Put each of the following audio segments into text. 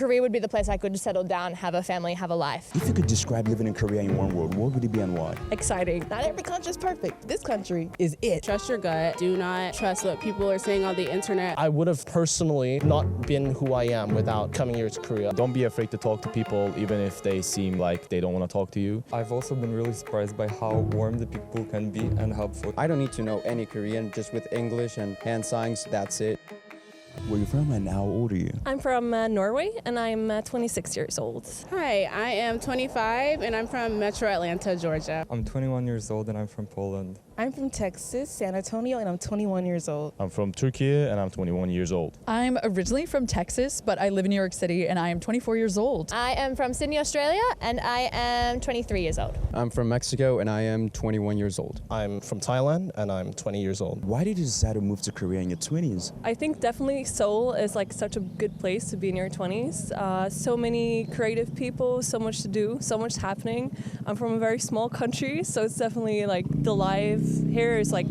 Korea would be the place I could settle down, have a family, have a life. If you could describe living in Korea in one word, what would it be and why? Exciting. Not every country is perfect. This country is it. Trust your gut. Do not trust what people are saying on the internet. I would have personally not been who I am without coming here to Korea. Don't be afraid to talk to people, even if they seem like they don't want to talk to you. I've also been really surprised by how warm the people can be and helpful. I don't need to know any Korean, just with English and hand signs, that's it. Where are you from and how old are you? I'm from Norway and I'm 26 years old. Hi, I am 25 and I'm from Metro Atlanta, Georgia. I'm 21 years old and I'm from Poland. I'm from Texas, San Antonio, and I'm 21 years old. I'm from Turkey and I'm 21 years old. I'm originally from Texas, but I live in New York City and I am 24 years old. I am from Sydney, Australia, and I am 23 years old. I'm from Mexico and I am 21 years old. I'm from Thailand and I'm 20 years old. Why did you decide to move to Korea in your 20s? I think definitely Seoul is like such a good place to be in your 20s. So many creative people, so much to do, so much happening. I'm from a very small country, so it's definitely like the life here is like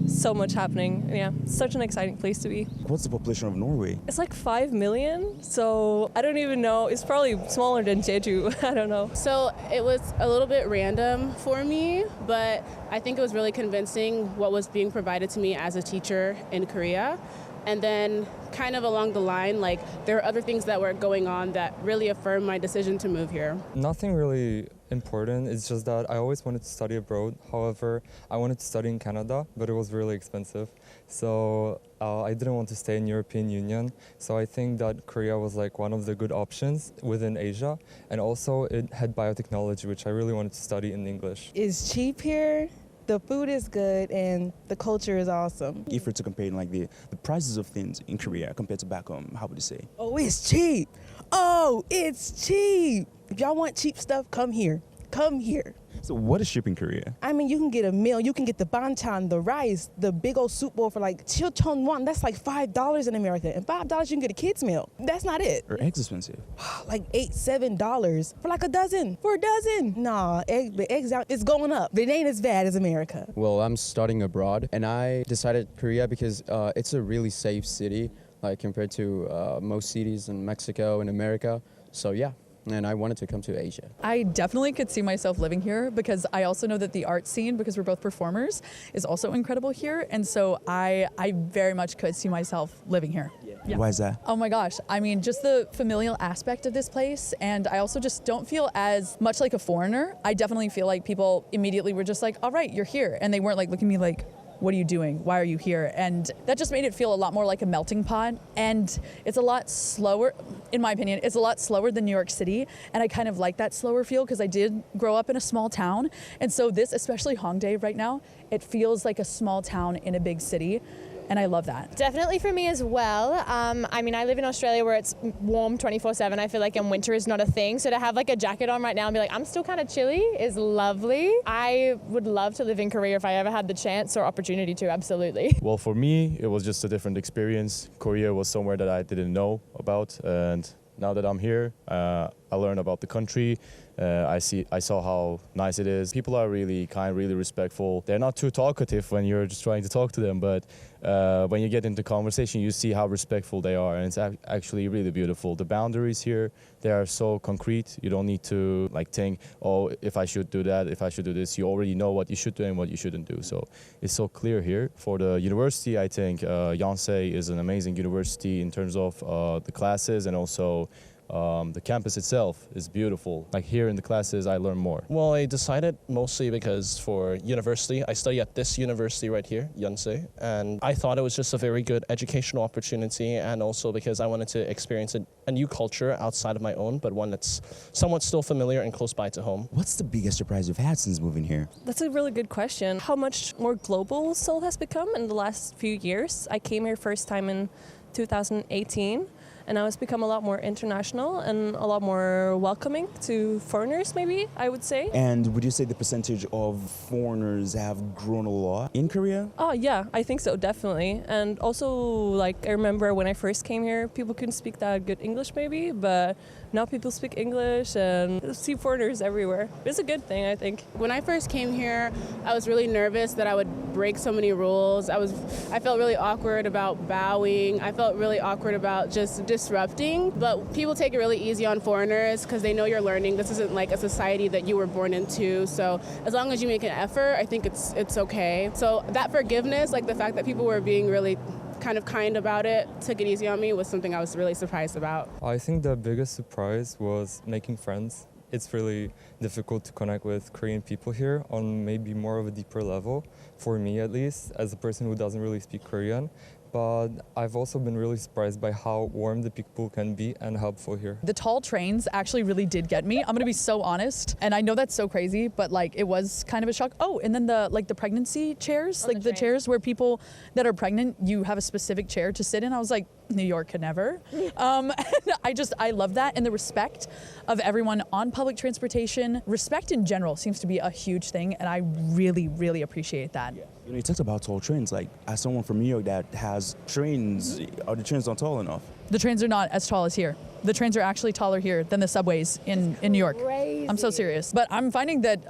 so much happening. Yeah, such an exciting place to be. What's the population of Norway? It's like 5 million, so I don't even know. It's probably smaller than Jeju. I don't know. So it was a little bit random for me, but I think it was really convincing what was being provided to me as a teacher in Korea. And then kind of along the line, like there are other things that were going on that really affirmed my decision to move here. Nothing really important. It's just that I always wanted to study abroad. However, I wanted to study in Canada, but it was really expensive. So I didn't want to stay in European Union. So I think that Korea was like one of the good options within Asia. And also it had biotechnology, which I really wanted to study in English. It's cheap here. The food is good and the culture is awesome. If you're to compare like the prices of things in Korea compared to back home, how would you say? Oh, it's cheap. Oh, it's cheap. If y'all want cheap stuff, come here. Come here. So what is cheap in Korea? I mean, you can get a meal. You can get the banchan, the rice, the big old soup bowl for like chilchon-won. That's like $5 in America. And $5 you can get a kid's meal. That's not it. Are eggs expensive? Like $8, $7 for like a dozen. For a dozen. Nah, the eggs out, it's going up. But it ain't as bad as America. Well, I'm studying abroad and I decided Korea because it's a really safe city, like compared to most cities in Mexico and America. So yeah. And I wanted to come to Asia. I definitely could see myself living here because I also know that the art scene, because we're both performers, is also incredible here. And so I very much could see myself living here. Yeah. Why is that? Oh my gosh. I mean, just the familial aspect of this place. And I also just don't feel as much like a foreigner. I definitely feel like people immediately were just like, all right, you're here. And they weren't like looking at me like, what are you doing? Why are you here? And that just made it feel a lot more like a melting pot. And it's a lot slower, in my opinion, it's a lot slower than New York City. And I kind of like that slower feel because I did grow up in a small town. And so this, especially Hongdae right now, it feels like a small town in a big city. And I love that. Definitely for me as well. I mean, I live in Australia where it's warm 24/7. I feel like in winter is not a thing. So to have like a jacket on right now and be like, I'm still kind of chilly is lovely. I would love to live in Korea if I ever had the chance or opportunity to, absolutely. Well, for me, it was just a different experience. Korea was somewhere that I didn't know about. And now that I'm here, I learned about the country. I saw how nice it is. People are really kind, really respectful. They're not too talkative when you're just trying to talk to them, but when you get into conversation, you see how respectful they are, and it's actually really beautiful. The boundaries here, they are so concrete. You don't need to like think, oh, if I should do that, if I should do this. You already know what you should do and what you shouldn't do. So it's so clear here. For the university, I think Yonsei is an amazing university in terms of the classes and also the campus itself is beautiful. Like here in the classes, I learn more. Well, I decided mostly because for university, I study at this university right here, Yonsei, and I thought it was just a very good educational opportunity, and also because I wanted to experience a new culture outside of my own, but one that's somewhat still familiar and close by to home. What's the biggest surprise you've had since moving here? That's a really good question. How much more global Seoul has become in the last few years. I came here first time in 2018. And now it's become a lot more international and a lot more welcoming to foreigners, maybe, I would say. And would you say the percentage of foreigners have grown a lot in Korea? Oh, yeah, I think so, definitely. And also, like, I remember when I first came here, people couldn't speak that good English, maybe, but now people speak English and I see foreigners everywhere. It's a good thing, I think. When I first came here, I was really nervous that I would break so many rules. I felt really awkward about bowing. I felt really awkward about just disrupting, but people take it really easy on foreigners because they know you're learning. This isn't like a society that you were born into. So as long as you make an effort, I think it's okay. So that forgiveness, like the fact that people were being really kind of kind about it, took it easy on me, was something I was really surprised about. I think the biggest surprise was making friends. It's really difficult to connect with Korean people here on maybe more of a deeper level, for me at least, as a person who doesn't really speak Korean. But I've also been really surprised by how warm the people can be and helpful here. The tall trains actually really did get me. I'm gonna be so honest, and I know that's so crazy, but like it was kind of a shock. Oh, and then the pregnancy chairs, like the chairs where people that are pregnant, you have a specific chair to sit in. I was like, New York could never. I love that, and the respect of everyone on public transportation. Respect in general seems to be a huge thing, and I really, really appreciate that. You know, you talked about tall trains. Like, as someone from New York that has trains, are the trains not tall enough? The trains are not as tall as here. The trains are actually taller here than the subways in New York. Crazy. I'm so serious. But I'm finding that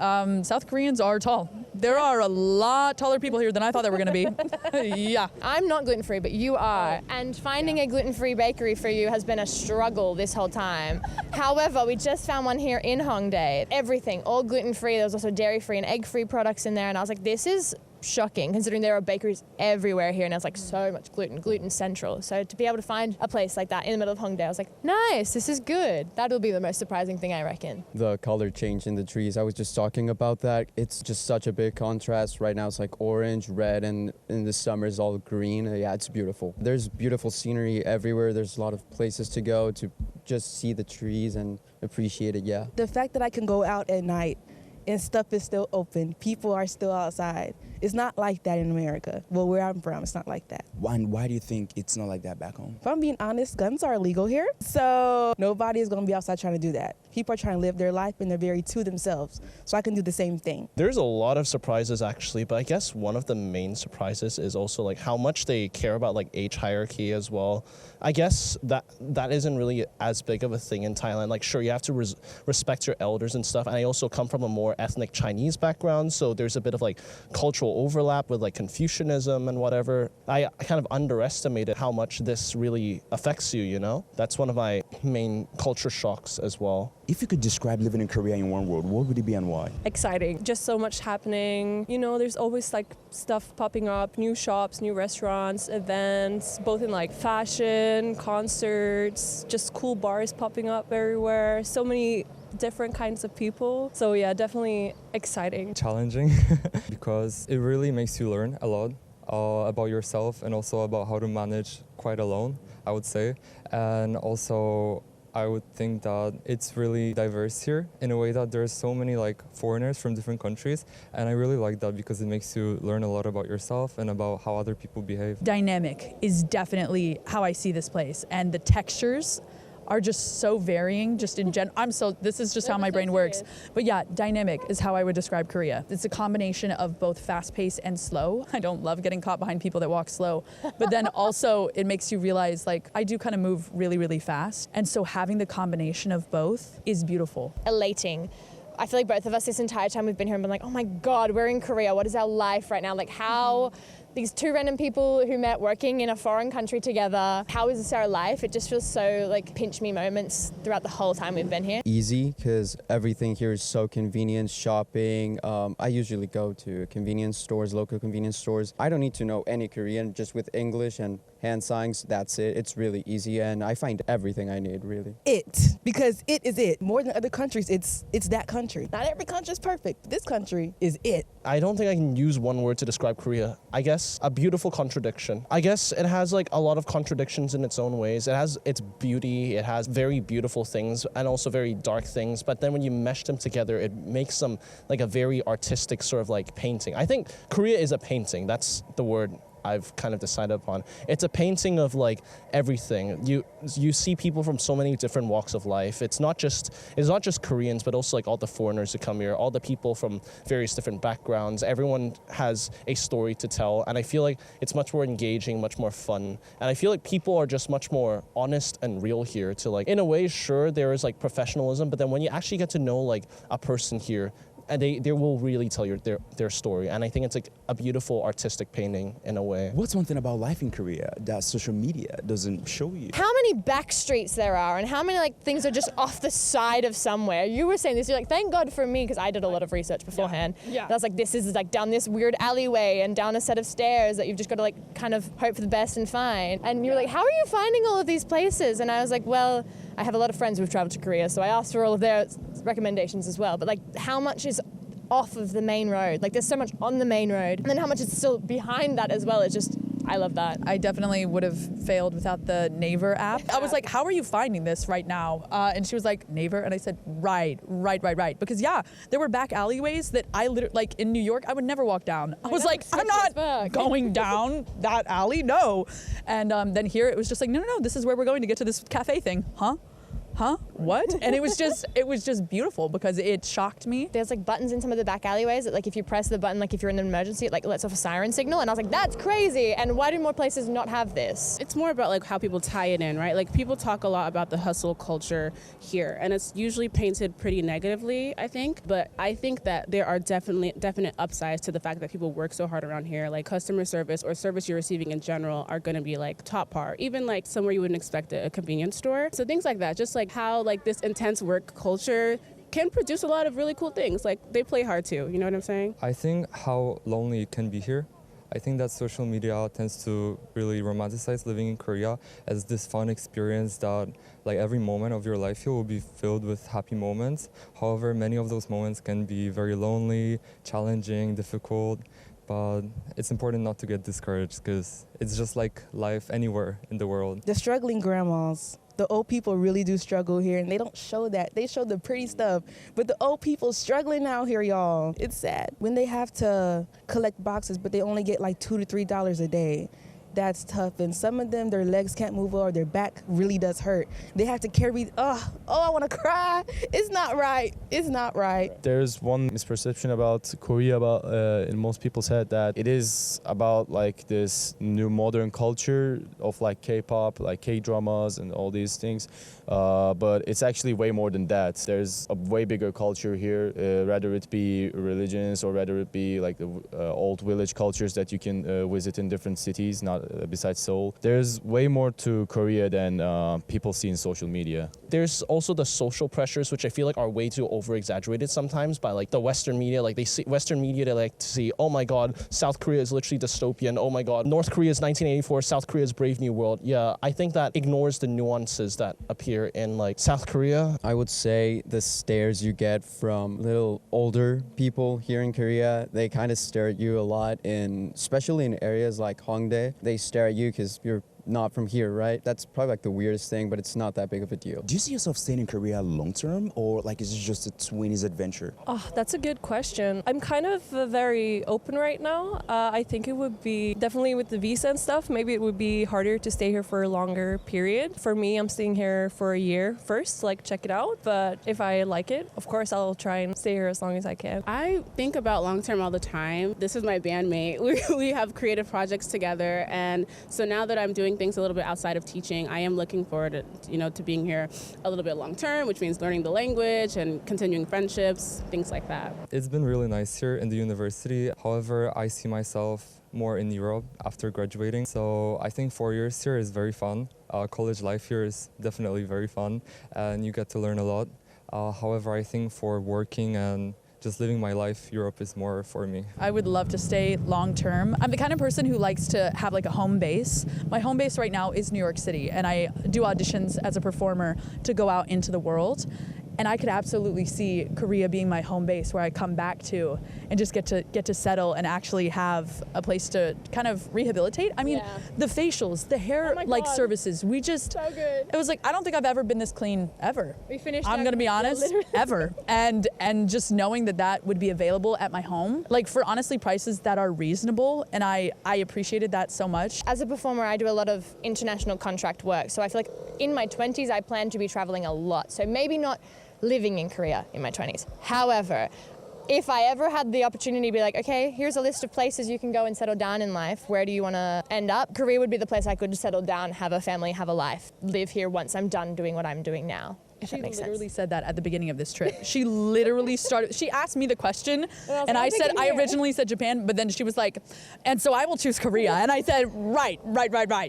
South Koreans are tall. There are a lot taller people here than I thought there were going to be. Yeah. I'm not gluten-free, but you are. And finding a gluten-free bakery for you has been a struggle this whole time. However, we just found one here in Hongdae. Everything, all gluten-free. There was also dairy-free and egg-free products in there. And I was like, this is shocking, considering there are bakeries everywhere here, and there's like so much gluten central. So to be able to find a place like that in the middle of Hongdae, I was like, nice, this is good. That'll be the most surprising thing, I reckon. The color change in the trees, I was just talking about that. It's just such a big contrast. Right now it's like orange, red, and in the summer it's all green. Yeah, it's beautiful. There's beautiful scenery everywhere. There's a lot of places to go to just see the trees and appreciate it, yeah. The fact that I can go out at night and stuff is still open, people are still outside. It's not like that in America. Well, where I'm from, it's not like that. Why do you think it's not like that back home? If I'm being honest, guns are illegal here. So nobody is going to be outside trying to do that. People are trying to live their life and they're very to themselves. So I can do the same thing. There's a lot of surprises actually, but I guess one of the main surprises is also like how much they care about like age hierarchy as well. I guess that isn't really as big of a thing in Thailand. Like sure, you have to respect your elders and stuff. And I also come from a more ethnic Chinese background, so there's a bit of like cultural overlap with like Confucianism and whatever. I kind of underestimated how much this really affects you, you know? That's one of my main culture shocks as well. If you could describe living in Korea in one word, what would it be and why? Exciting. Just so much happening. You know, there's always like stuff popping up, new shops, new restaurants, events, both in like fashion, concerts, just cool bars popping up everywhere. So many different kinds of people. So yeah, definitely exciting. Challenging because it really makes you learn a lot about yourself and also about how to manage quite alone, I would say. And also I would think that it's really diverse here in a way that there's so many like foreigners from different countries, and I really like that because it makes you learn a lot about yourself and about how other people behave. Dynamic is definitely how I see this place, and the textures are just so varying just in general. This is just how my brain works. But yeah, dynamic is how I would describe Korea. It's a combination of both fast-paced and slow. I don't love getting caught behind people that walk slow, but then also it makes you realize like I do kind of move really, really fast. And so having the combination of both is beautiful. Elating. I feel like both of us this entire time we've been here and been like, oh my God, we're in Korea. What is our life right now? Like how these two random people who met working in a foreign country together, how is this our life? It just feels so like pinch me moments throughout the whole time we've been here. Easy because everything here is so convenient. Shopping, I usually go to convenience stores, local convenience stores. I don't need to know any Korean, just with English and hand signs, that's it. It's really easy and I find everything I need, really. Because it is it. More than other countries, it's that country. Not every country is perfect. This country is it. I don't think I can use one word to describe Korea. I guess a beautiful contradiction. I guess it has like a lot of contradictions in its own ways. It has its beauty, it has very beautiful things and also very dark things, but then when you mesh them together, it makes them like a very artistic sort of like painting. I think Korea is a painting. That's the word I've kind of decided upon. It's a painting of like everything. You see people from so many different walks of life. It's not just Koreans, but also like all the foreigners who come here, all the people from various different backgrounds. Everyone has a story to tell, and I feel like it's much more engaging, much more fun. And I feel like people are just much more honest and real here. To like, in a way, sure, there is like professionalism, but then when you actually get to know like a person here, And they will really tell you their story. And I think it's like a beautiful artistic painting in a way. What's one thing about life in Korea that social media doesn't show you? How many back streets there are and how many like things are just off the side of somewhere. You were saying this, you're like, thank God for me, because I did a lot of research beforehand. Yeah. I was like, this is like down this weird alleyway and down a set of stairs that you've just got to like kind of hope for the best and find. And you're like, how are you finding all of these places? And I was like, well, I have a lot of friends who've traveled to Korea, so I asked for all of their recommendations as well. But like, how much is off of the main road? Like, there's so much on the main road, and then how much is still behind that as well. It's just, I love that. I definitely would have failed without the Naver app. I was like, how are you finding this right now? And she was like, Naver? And I said, right. Because yeah, there were back alleyways that I literally, like in New York, I would never walk down. I was like, I'm not going down that alley, no. And then here it was just like, no, this is where we're going to get to this cafe thing. Huh? What? And it was just beautiful because it shocked me. There's like buttons in some of the back alleyways that like if you press the button, like if you're in an emergency, it like lets off a siren signal. And I was like, that's crazy. And why do more places not have this? It's more about like how people tie it in, right? Like people talk a lot about the hustle culture here, and it's usually painted pretty negatively, I think. But I think that there are definite upsides to the fact that people work so hard around here. Like customer service or service you're receiving in general are going to be like top par, even like somewhere you wouldn't expect it, a convenience store. So things like that, just like how like this intense work culture can produce a lot of really cool things. Like they play hard too, you know what I'm saying? I think how lonely it can be here. I think that social media tends to really romanticize living in Korea as this fun experience that like every moment of your life here will be filled with happy moments. However, many of those moments can be very lonely, challenging, difficult. But it's important not to get discouraged because it's just like life anywhere in the world. The struggling grandmas. The old people really do struggle here, and they don't show that. They show the pretty stuff, but the old people struggling out here, y'all. It's sad. When they have to collect boxes, but they only get like $2 to $3 a day. That's tough, and some of them, their legs can't move or their back really does hurt. They have to carry, I want to cry. It's not right. It's not right. There's one misperception about Korea in most people's head that it is about like this new modern culture of like K-pop, like K-dramas and all these things. But it's actually way more than that. There's a way bigger culture here, rather it be religions or rather it be like the old village cultures that you can visit in different cities, not besides Seoul. There's way more to Korea than people see in social media. There's also the social pressures, which I feel like are way too over-exaggerated sometimes by like the Western media. Like they see Western media, they like to see, oh my God, South Korea is literally dystopian. Oh my God, North Korea is 1984, South Korea is Brave New World. Yeah, I think that ignores the nuances that appear in like South Korea. I would say the stares you get from little older people here in Korea, they kind of stare at you a lot, especially in areas like Hongdae. They stare at you because you're not from here, right? That's probably like the weirdest thing, but it's not that big of a deal. Do you see yourself staying in Korea long term, or like is it just a 20s adventure? Oh, that's a good question. I'm kind of very open right now. I think it would be definitely with the visa and stuff, maybe it would be harder to stay here for a longer period. For me, I'm staying here for a year first, like check it out. But if I like it, of course, I'll try and stay here as long as I can. I think about long term all the time. This is my bandmate. We have creative projects together, and so now that I'm doing things a little bit outside of teaching, I am looking forward to being here a little bit long term, which means learning the language and continuing friendships, things like that. It's been really nice here in the university. However, I see myself more in Europe after graduating. So I think 4 years here is very fun. College life here is definitely very fun and you get to learn a lot. However, I think for working and just living my life, Europe is more for me. I would love to stay long term. I'm the kind of person who likes to have like a home base. My home base right now is New York City, and I do auditions as a performer to go out into the world. And I could absolutely see Korea being my home base where I come back to and just get to settle and actually have a place to kind of rehabilitate. I mean, the facials, the hair services, we just, so good. It was like, I don't think I've ever been this clean ever. We finished. I'm gonna be honest, ever. And just knowing that would be available at my home, like for honestly prices that are reasonable, and I appreciated that so much. As a performer, I do a lot of international contract work, so I feel like in my 20s I plan to be traveling a lot. So maybe not living in Korea in my 20s. However, if I ever had the opportunity to be like, okay, here's a list of places you can go and settle down in life, where do you want to end up? Korea would be the place I could settle down, have a family, have a life, live here once I'm done doing what I'm doing now. if She that makes literally sense. said that at the beginning of this trip. She literally started, she asked me the question, and I like, said, "I'm I thinking originally said Japan, but then she was like, and so I will choose Korea. And I said, right.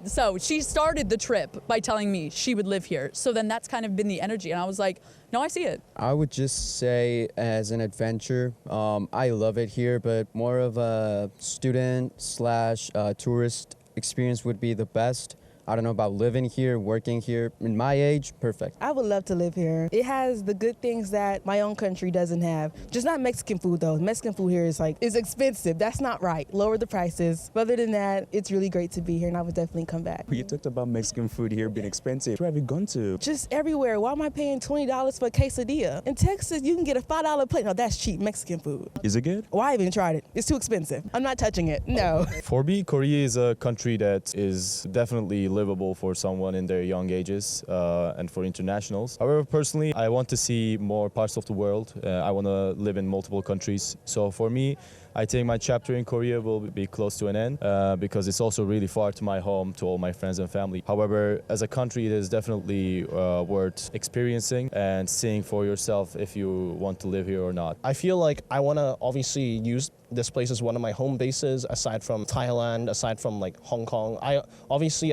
So she started the trip by telling me she would live here. So then that's kind of been the energy. And I was like, no, I see it. I would just say as an adventure, I love it here, but more of a student slash tourist experience would be the best. I don't know about living here, working here. In my age, perfect. I would love to live here. It has the good things that my own country doesn't have. Just not Mexican food though. Mexican food here is expensive. That's not right. Lower the prices. But other than that, it's really great to be here and I would definitely come back. You talked about Mexican food here being expensive. Where have you gone to? Just everywhere. Why am I paying $20 for a quesadilla? In Texas, you can get a $5 plate. No, that's cheap Mexican food. Is it good? Well, I haven't tried it. It's too expensive. I'm not touching it. No. For me, Korea is a country that is definitely livable for someone in their young ages and for internationals. However, personally, I want to see more parts of the world. I want to live in multiple countries. So for me, I think my chapter in Korea will be close to an end because it's also really far to my home, to all my friends and family. However, as a country, it is definitely worth experiencing and seeing for yourself if you want to live here or not. I feel like I want to obviously use this place as one of my home bases, aside from Thailand, aside from like Hong Kong. I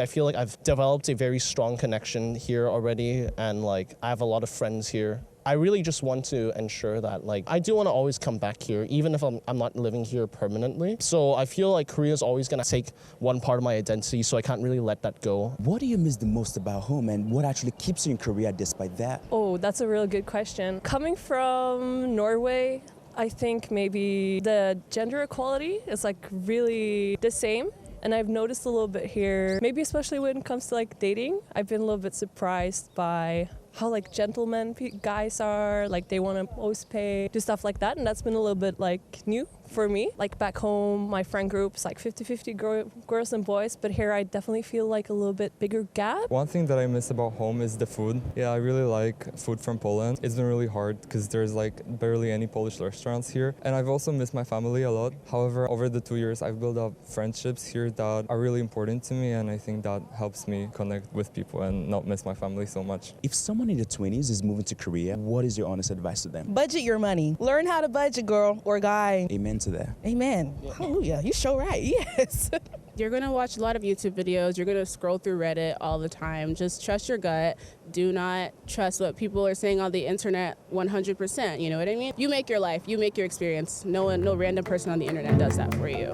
feel like I've developed a very strong connection here already, and like I have a lot of friends here. I really just want to ensure that like I do want to always come back here, even if I'm not living here permanently. So I feel like Korea is always going to take one part of my identity, so I can't really let that go. What do you miss the most about home and what actually keeps you in Korea despite that? Oh, that's a real good question. Coming from Norway, I think maybe the gender equality is like really the same. And I've noticed a little bit here, maybe especially when it comes to like dating, I've been a little bit surprised by how like gentlemen guys are, like they want to always pay, do stuff like that. And that's been a little bit like new for me. Like back home, my friend group's like 50-50 girls and boys, but here I definitely feel like a little bit bigger gap. One thing that I miss about home is the food. Yeah, I really like food from Poland. It's been really hard because there's like barely any Polish restaurants here. And I've also missed my family a lot. However, over the 2 years, I've built up friendships here that are really important to me. And I think that helps me connect with people and not miss my family so much. If someone in their 20s is moving to Korea, what is your honest advice to them? Budget your money. Learn how to budget, girl or guy. Amen to that. Amen. Hallelujah. You sure right. Yes. You're going to watch a lot of YouTube videos. You're going to scroll through Reddit all the time. Just trust your gut. Do not trust what people are saying on the internet 100%. You know what I mean? You make your life. You make your experience. No random person on the internet does that for you.